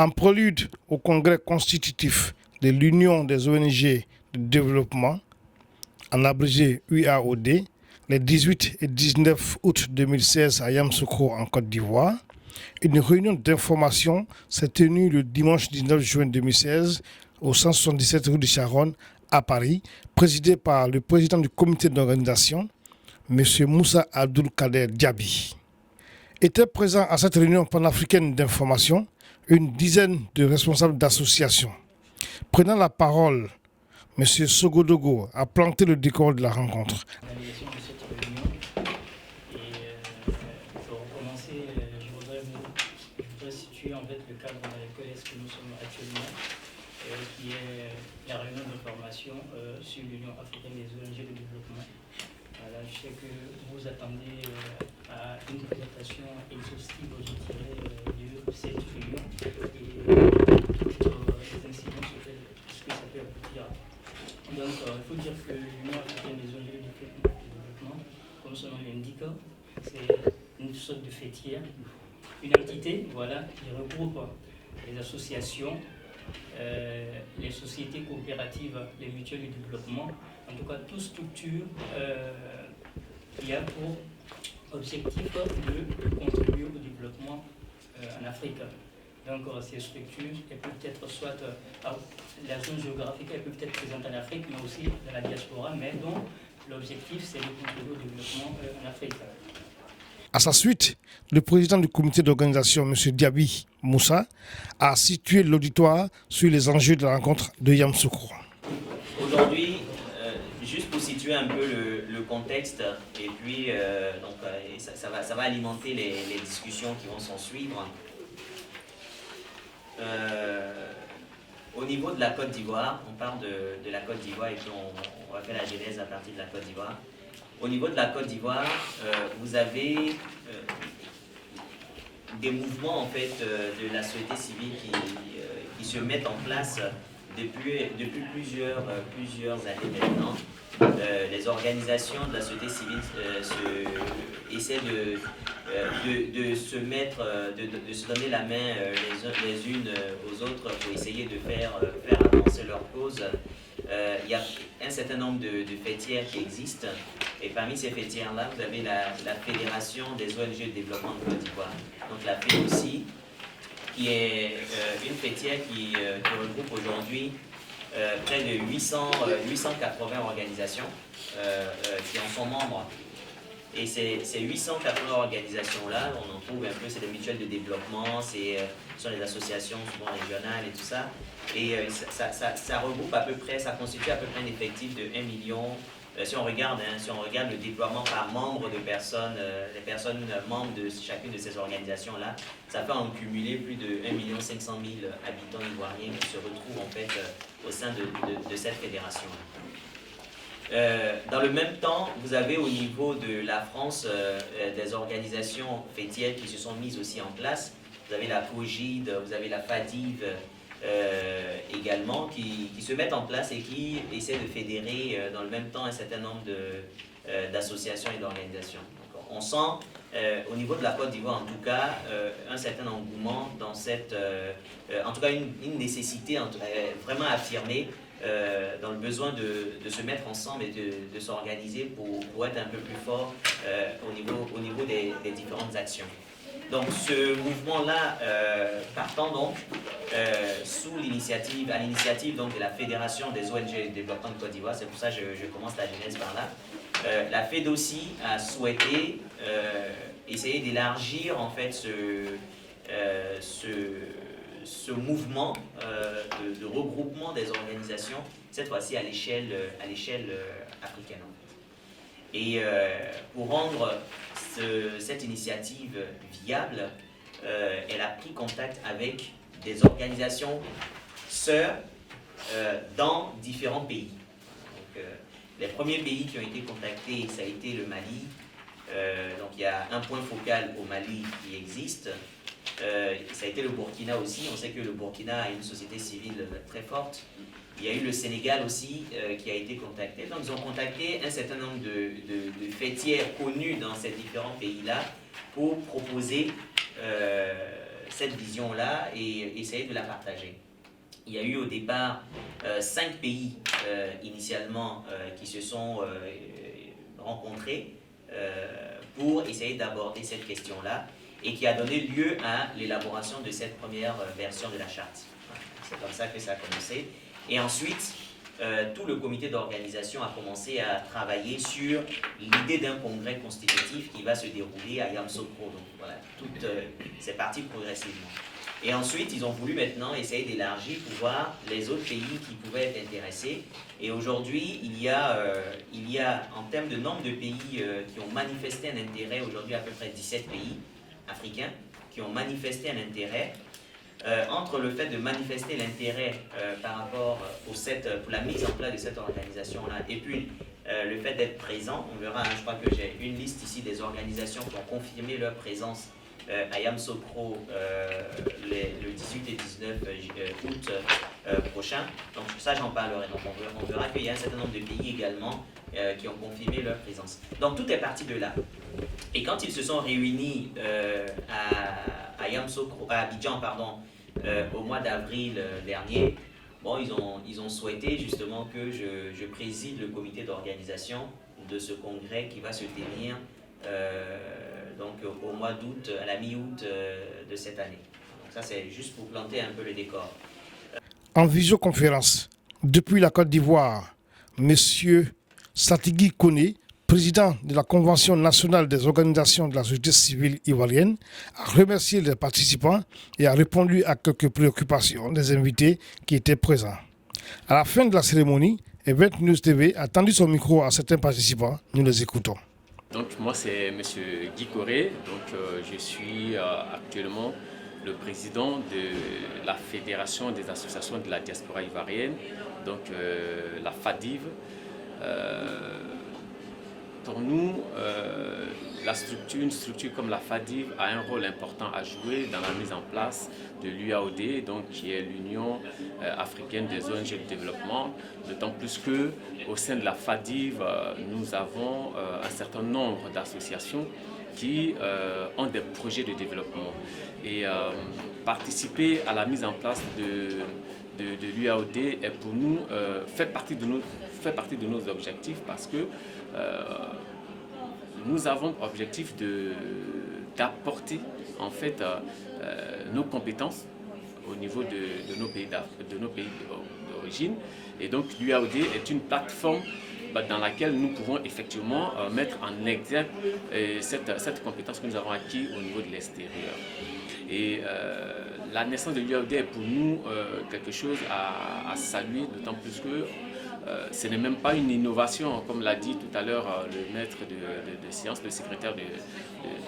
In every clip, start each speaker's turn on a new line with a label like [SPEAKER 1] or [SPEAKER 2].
[SPEAKER 1] En prélude au congrès constitutif de l'Union des ONG de développement, en abrégé UAOD, les 18 et 19 août 2016 à Yamoussoukro en Côte d'Ivoire, une réunion d'information s'est tenue le dimanche 19 juin 2016 au 177 rue de Charonne à Paris, présidée par le président du comité d'organisation, M. Moussa Abdul Kader Diaby. Étaient présents à cette réunion panafricaine d'information une dizaine de responsables d'associations. Prenant la parole, M. Sogodogo a planté le décor de la rencontre.
[SPEAKER 2] L'organisation de cette réunion. Et pour commencer, je voudrais situer en fait le cadre dans lequel est-ce que nous sommes actuellement, qui est la réunion d'information sur l'Union africaine des ONG de développement. Voilà, je sais que vous attendez à une présentation exhaustive, je dirais, de cette réunion et toutes les incidences sur ce que ça peut aboutir. Donc, il faut dire que l'Union africaine des ONG de développement, comme son nom l'indique, c'est une sorte de fêtière, une entité voilà, qui regroupe les associations, les sociétés coopératives, les mutuelles de développement, en tout cas toute structure qui a pour objectif de contribuer au développement en Afrique. Donc ces structures, elles peuvent être soit la zone géographique, elles peuvent être présentes en Afrique, mais aussi dans la diaspora, mais dont l'objectif c'est de contribuer au développement en Afrique.
[SPEAKER 1] À sa suite, le président du comité d'organisation, M. Diaby Moussa, a situé l'auditoire sur les enjeux de la rencontre de Yamoussoukro.
[SPEAKER 3] Aujourd'hui, juste pour situer un peu le contexte, et puis ça va alimenter les discussions qui vont s'en suivre. Au niveau de la Côte d'Ivoire, on parle de la Côte d'Ivoire et puis on va faire la genèse à partir de la Côte d'Ivoire. Au niveau de la Côte d'Ivoire, vous avez des mouvements en fait, de la société civile qui se mettent en place depuis plusieurs années maintenant. Les organisations de la société civile essaient de se mettre, de se donner la main les unes aux autres pour essayer de faire avancer leur cause. Il y a un certain nombre de fêtières qui existent, et parmi ces fêtières-là, vous avez la Fédération des ONG de développement de Côte d'Ivoire, donc la FEDOCI, qui est une fêtière qui regroupe aujourd'hui près de 880 organisations qui en sont membres. Et ces 880 organisations-là, on en trouve un peu, c'est des mutuelles de développement, ce sont des associations souvent régionales et tout ça. Et ça regroupe à peu près, ça constitue à peu près un effectif de 1 million. Si on regarde le déploiement par membre de personnes, les personnes membres de chacune de ces organisations-là, ça fait en cumuler plus de 1 500 000 habitants ivoiriens qui se retrouvent en fait au sein de cette fédération-là. Dans le même temps, vous avez au niveau de la France des organisations fêtières qui se sont mises aussi en place. Vous avez la COGID, vous avez la FADIV également qui se mettent en place et qui essaient de fédérer dans le même temps un certain nombre d'associations et d'organisations. On sent au niveau de la Côte d'Ivoire en tout cas un certain engouement dans cette, en tout cas une nécessité vraiment affirmée dans le besoin de se mettre ensemble et de s'organiser pour être un peu plus fort au niveau des différentes actions. Donc ce mouvement-là partant donc à l'initiative de la Fédération des ONG de développement de Côte d'Ivoire, c'est pour ça que je commence la genèse par là. La FEDOCI a souhaité essayer d'élargir en fait ce mouvement de regroupement des organisations, cette fois-ci à l'échelle africaine. En fait. Et pour rendre cette initiative viable, elle a pris contact avec des organisations sœurs dans différents pays. Donc, les premiers pays qui ont été contactés, ça a été le Mali. Donc il y a un point focal au Mali qui existe. Ça a été le Burkina aussi. On sait que le Burkina a une société civile très forte. Il y a eu le Sénégal aussi qui a été contacté. Donc ils ont contacté un certain nombre de fêtières connues dans ces différents pays-là pour proposer cette vision-là et essayer de la partager. Il y a eu au départ 5 pays initialement qui se sont rencontrés pour essayer d'aborder cette question-là et qui a donné lieu à l'élaboration de cette première version de la charte. C'est comme ça que ça a commencé. Et ensuite, tout le comité d'organisation a commencé à travailler sur l'idée d'un congrès constitutif qui va se dérouler à Yamoussoukro. Donc voilà, c'est parti progressivement. Et ensuite, ils ont voulu maintenant essayer d'élargir pour voir les autres pays qui pouvaient être intéressés. Et aujourd'hui, il y a, en termes de nombre de pays qui ont manifesté un intérêt, aujourd'hui à peu près 17 pays africains qui ont manifesté un intérêt. Entre le fait de manifester l'intérêt par rapport pour la mise en place de cette organisation-là et puis le fait d'être présent, on verra, je crois que j'ai une liste ici des organisations qui ont confirmé leur présence à Yamoussoukro le 18 et 19 août prochain. Donc ça, j'en parlerai. Donc on verra qu'il y a un certain nombre de pays également qui ont confirmé leur présence. Donc tout est parti de là. Et quand ils se sont réunis à Abidjan, au mois d'avril dernier, bon, ils ont souhaité justement que je préside le comité d'organisation de ce congrès qui va se tenir donc au mois d'août, à la mi-août de cette année. Donc ça, c'est juste pour planter un peu le décor.
[SPEAKER 1] En visioconférence, depuis la Côte d'Ivoire, M. Satigui Koné, président de la Convention nationale des organisations de la société civile ivoirienne, a remercié les participants et a répondu à quelques préoccupations des invités qui étaient présents. À la fin de la cérémonie, Event News TV a tendu son micro à certains participants. Nous les écoutons.
[SPEAKER 4] Donc moi c'est M. Guy Coré, donc je suis actuellement le président de la Fédération des associations de la diaspora ivoirienne, donc la FADIV. Pour nous, une structure comme la FADIV a un rôle important à jouer dans la mise en place de l'UAOD, donc qui est l'Union africaine des ONG de développement, d'autant plus qu'au sein de la FADIV, nous avons un certain nombre d'associations qui ont des projets de développement. Et participer à la mise en place de l'UAOD est pour nous fait partie de nos objectifs parce que nous avons pour objectif d'apporter en fait nos compétences au niveau de nos pays d'origine. Et donc l'UAOD est une plateforme dans laquelle nous pouvons effectivement mettre en exergue cette compétence que nous avons acquise au niveau de l'extérieur. Et la naissance de l'UAOD est pour nous quelque chose à saluer, d'autant plus que ce n'est même pas une innovation, comme l'a dit tout à l'heure le maître de sciences, le secrétaire de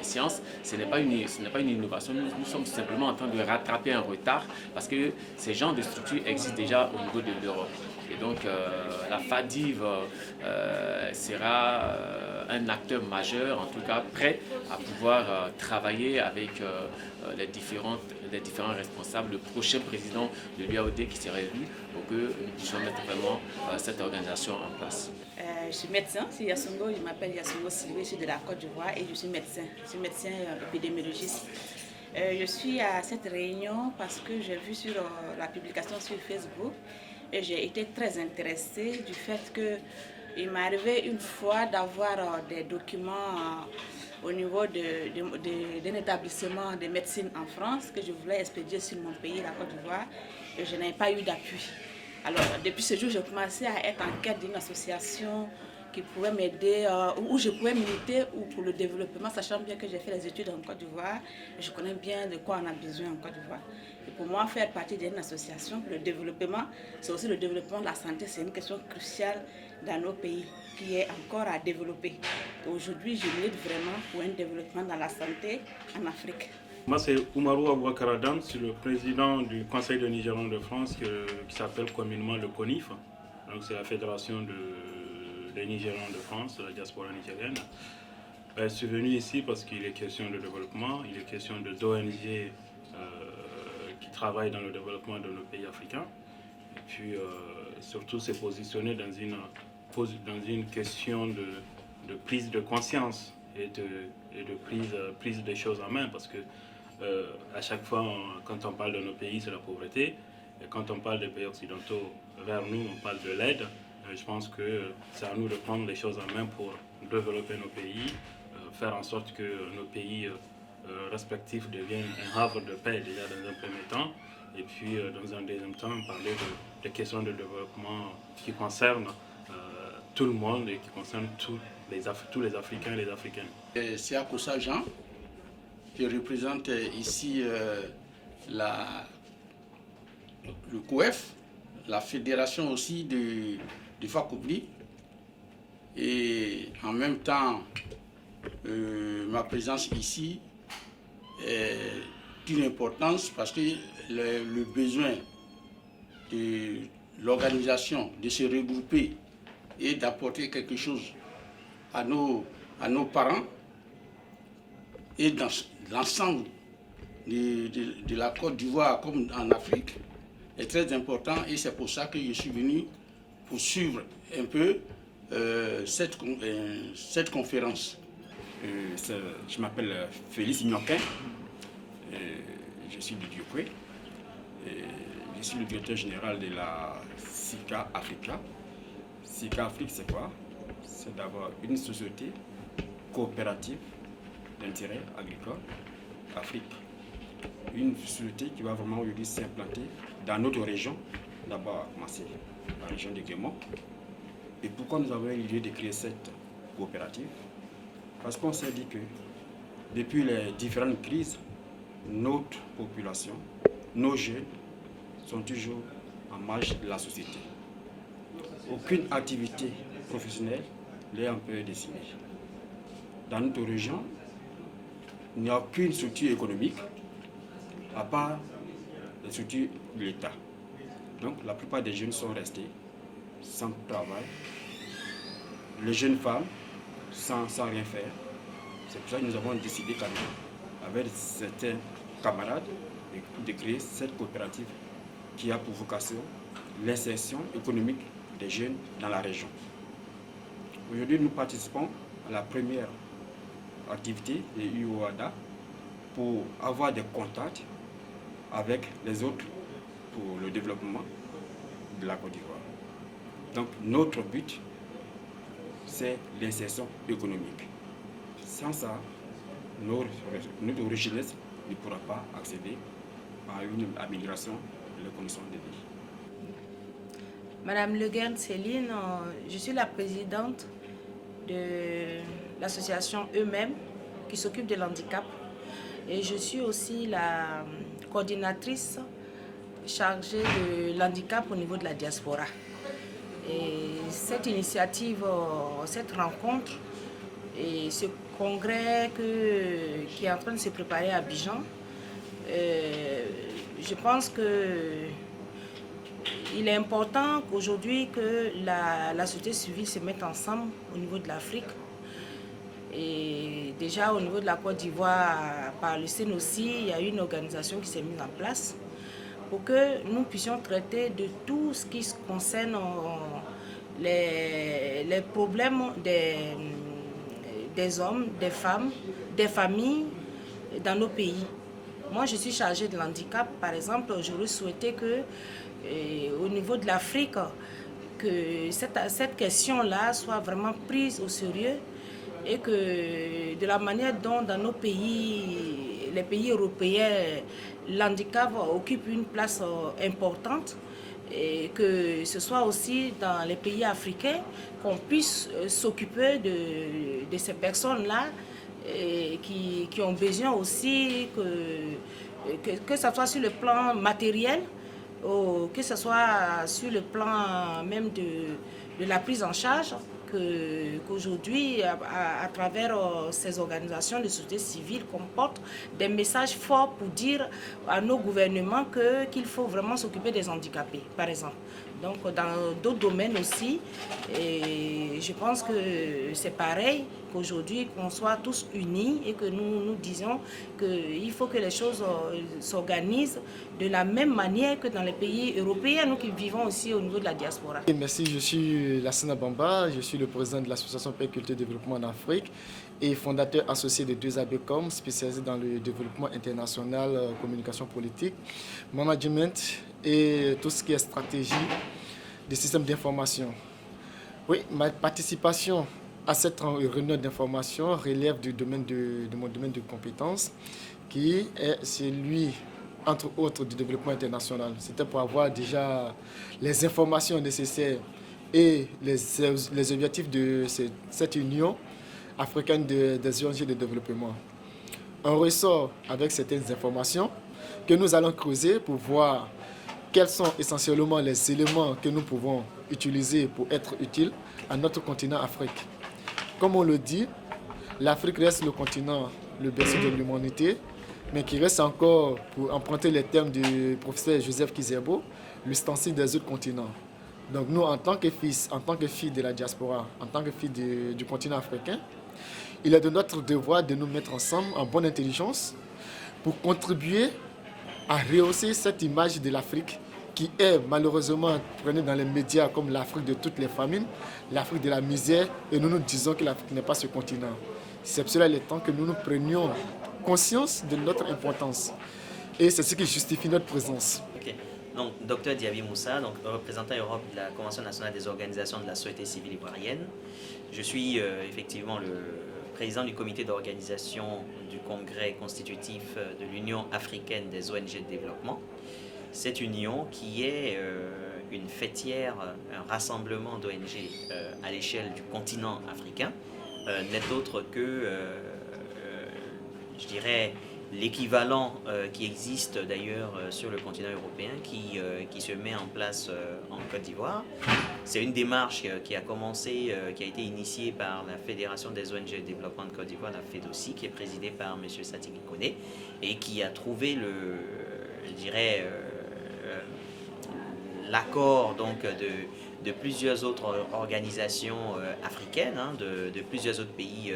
[SPEAKER 4] sciences. Ce n'est pas une innovation, nous sommes simplement en train de rattraper un retard parce que ces genres de structures existent déjà au niveau de l'Europe. Et donc la FADIV sera un acteur majeur, en tout cas prêt à pouvoir travailler avec les différents responsables, le prochain président de l'UAOD qui sera élu pour que nous puissions mettre vraiment cette organisation en place.
[SPEAKER 5] Je suis médecin, c'est Yassongo, je m'appelle Yassongo Sylvie, je suis de la Côte d'Ivoire et je suis médecin épidémiologiste. Je suis à cette réunion parce que j'ai vu sur la publication sur Facebook et j'ai été très intéressée du fait qu'il m'est arrivé une fois d'avoir des documents au niveau d'un établissement de médecine en France que je voulais expédier sur mon pays, la Côte d'Ivoire, et je n'avais pas eu d'appui. Alors, depuis ce jour, j'ai commencé à être en quête d'une association qui pouvait m'aider, où je pouvais militer ou pour le développement, sachant bien que j'ai fait les études en Côte d'Ivoire et je connais bien de quoi on a besoin en Côte d'Ivoire. Et pour moi, faire partie d'une association pour le développement, c'est aussi le développement de la santé, c'est une question cruciale dans nos pays qui est encore à développer. Aujourd'hui, je milite vraiment pour un développement dans la santé en Afrique.
[SPEAKER 6] Moi, c'est Oumarou Abouakaradam, je suis le président du Conseil de Nigérians de France qui s'appelle communément le CONIF. Donc, c'est la Fédération des Nigérians de France, la diaspora nigérienne. Je suis venu ici parce qu'il est question de développement, il est question d'ONG qui travaillent dans le développement de nos pays africains. Et puis, surtout, c'est positionné dans une question de prise de conscience et de prise des choses en main parce que À chaque fois, quand on parle de nos pays, c'est la pauvreté. Et quand on parle des pays occidentaux, vers nous, on parle de l'aide. Je pense que c'est à nous de prendre les choses en main pour développer nos pays, faire en sorte que nos pays respectifs deviennent un havre de paix déjà dans un premier temps. Et puis, dans un deuxième temps, parler des questions de développement qui concernent tout le monde et qui concernent tous les Africains et les Africaines.
[SPEAKER 7] C'est Akosa Jean. Je représente ici le COEF, la fédération aussi du Fakobli. Et en même temps, ma présence ici est d'une importance parce que le besoin de l'organisation de se regrouper et d'apporter quelque chose à nos parents et dans l'ensemble de la Côte d'Ivoire comme en Afrique est très important, et c'est pour ça que je suis venu pour suivre un peu cette conférence.
[SPEAKER 8] Je m'appelle Félix Ignoquin, je suis du Diopoué, je suis le directeur général de la SICA Africa. SICA Afrique, c'est quoi? C'est d'abord une société coopérative d'intérêt agricole Afrique. Une société qui va vraiment aujourd'hui s'implanter dans notre région, d'abord à Massé, la région de Guémont. Et pourquoi nous avons eu l'idée de créer cette coopérative? Parce qu'on s'est dit que depuis les différentes crises, notre population, nos jeunes sont toujours en marge de la société. Aucune activité professionnelle n'est un peu dessinée. Dans notre région, il n'y a aucune structure économique à part les structures de l'État. Donc la plupart des jeunes sont restés sans travail. Les jeunes femmes sans rien faire. C'est pour ça que nous avons décidé quand même, avec certains camarades, de créer cette coopérative qui a pour vocation l'insertion économique des jeunes dans la région. Aujourd'hui, nous participons à la première activité de UOADA pour avoir des contacts avec les autres pour le développement de la Côte d'Ivoire. Donc notre but, c'est l'insertion économique. Sans ça, notre jeunesse ne pourra pas accéder à une amélioration de leurs conditions de vie.
[SPEAKER 9] Madame Le Guern Céline, je suis la présidente de l'association Eux-mêmes qui s'occupe de l'handicap. Et je suis aussi la coordinatrice chargée de l'handicap au niveau de la diaspora. Et cette initiative, cette rencontre et ce congrès qui est en train de se préparer à Abidjan, je pense qu'il est important qu'aujourd'hui que la société civile se mette ensemble au niveau de l'Afrique. Et déjà au niveau de la Côte d'Ivoire, par le CEN aussi, il y a une organisation qui s'est mise en place pour que nous puissions traiter de tout ce qui concerne les problèmes des hommes, des femmes, des familles dans nos pays. Moi, je suis chargée de l'handicap. Par exemple, j'aurais souhaité que, au niveau de l'Afrique, que cette question-là soit vraiment prise au sérieux et que de la manière dont dans nos pays, les pays européens, l'handicap occupe une place importante, et que ce soit aussi dans les pays africains qu'on puisse s'occuper de ces personnes-là qui ont besoin aussi que ce soit sur le plan matériel ou que ce soit sur le plan même de la prise en charge, qu'aujourd'hui, à travers ces organisations de société civile, qu'on porte des messages forts pour dire à nos gouvernements qu'il faut vraiment s'occuper des handicapés, par exemple. Donc, dans d'autres domaines aussi, et je pense que c'est pareil, qu'aujourd'hui, qu'on soit tous unis et que nous disions qu'il faut que les choses s'organisent de la même manière que dans les pays européens, nous qui vivons aussi au niveau de la diaspora.
[SPEAKER 10] Merci, je suis Lassana Bamba, je suis le président de l'association Paix, Culture et Développement en Afrique et fondateur associé de 2ABCOM, spécialisé dans le développement international, communication politique, management et tout ce qui est stratégie des systèmes d'information. Oui, ma participation à cette réunion d'information relève du domaine de mon domaine de compétences, qui est celui, entre autres, du développement international. C'était pour avoir déjà les informations nécessaires et les objectifs de cette union africaine des ONG de développement. On ressort avec certaines informations que nous allons creuser pour voir quels sont essentiellement les éléments que nous pouvons utiliser pour être utiles à notre continent Afrique. Comme on le dit, l'Afrique reste le continent, le berceau de l'humanité, mais qui reste encore, pour emprunter les termes du professeur Joseph Kizerbo, l'ustensile des autres continents. Donc nous, en tant que fils, en tant que filles de la diaspora, en tant que filles du continent africain, il est de notre devoir de nous mettre ensemble en bonne intelligence pour contribuer à rehausser cette image de l'Afrique qui est malheureusement prenée dans les médias comme l'Afrique de toutes les famines, l'Afrique de la misère, et nous nous disons que l'Afrique n'est pas ce continent. C'est pour cela qu'il est temps que nous prenions conscience de notre importance. Et c'est ce qui justifie notre présence.
[SPEAKER 3] Okay. Donc, Dr Diaby Moussa, donc, représentant Europe de la Convention nationale des organisations de la société civile ivoirienne. Je suis effectivement le président du comité d'organisation du congrès constitutif de l'Union africaine des ONG de développement. Cette union qui est une fêtière, un rassemblement d'ONG à l'échelle du continent africain, n'est autre que, je dirais, l'équivalent qui existe d'ailleurs sur le continent européen qui se met en place en Côte d'Ivoire. C'est une démarche qui a commencé, qui a été initiée par la Fédération des ONG de développement de Côte d'Ivoire, la FEDOCI, qui est présidée par M. Satiki Kone, et qui a trouvé je dirais, l'accord donc de plusieurs autres organisations africaines, hein, de plusieurs autres pays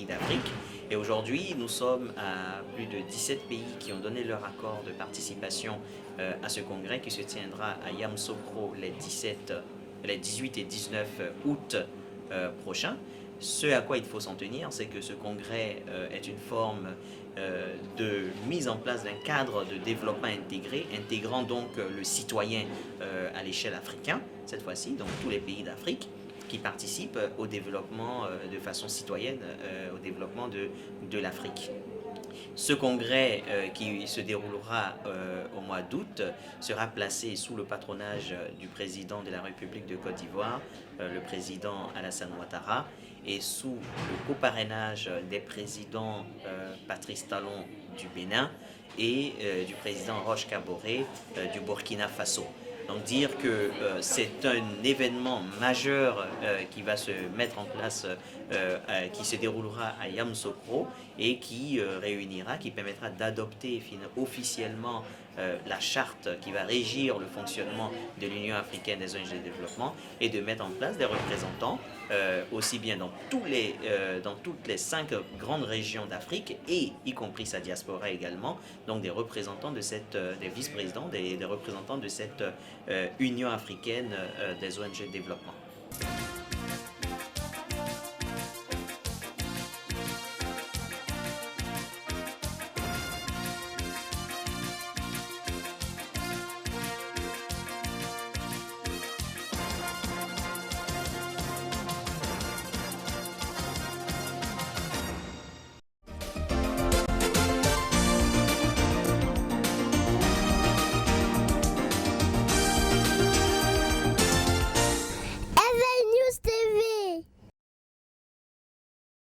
[SPEAKER 3] d'Afrique. Et aujourd'hui, nous sommes à plus de 17 pays qui ont donné leur accord de participation à ce congrès qui se tiendra à Yamoussoukro les 18 et 19 août prochains. Ce à quoi il faut s'en tenir, c'est que ce congrès est une forme de mise en place d'un cadre de développement intégré, intégrant donc le citoyen à l'échelle africaine, cette fois-ci, donc tous les pays d'Afrique, qui participent au développement de façon citoyenne, au développement de l'Afrique. Ce congrès qui se déroulera au mois d'août sera placé sous le patronage du président de la République de Côte d'Ivoire, le président Alassane Ouattara, et sous le coparrainage des présidents Patrice Talon du Bénin et du président Roch Kaboré du Burkina Faso. Donc dire que c'est un événement majeur qui va se mettre en place, qui se déroulera à Yamoussoukro et qui réunira, qui permettra d'adopter officiellement la charte qui va régir le fonctionnement de l'Union africaine des ONG de développement et de mettre en place des représentants aussi bien dans toutes les 5 grandes régions d'Afrique et y compris sa diaspora également, donc des représentants de des vice-présidents, des représentants de cette Union africaine des ONG de développement.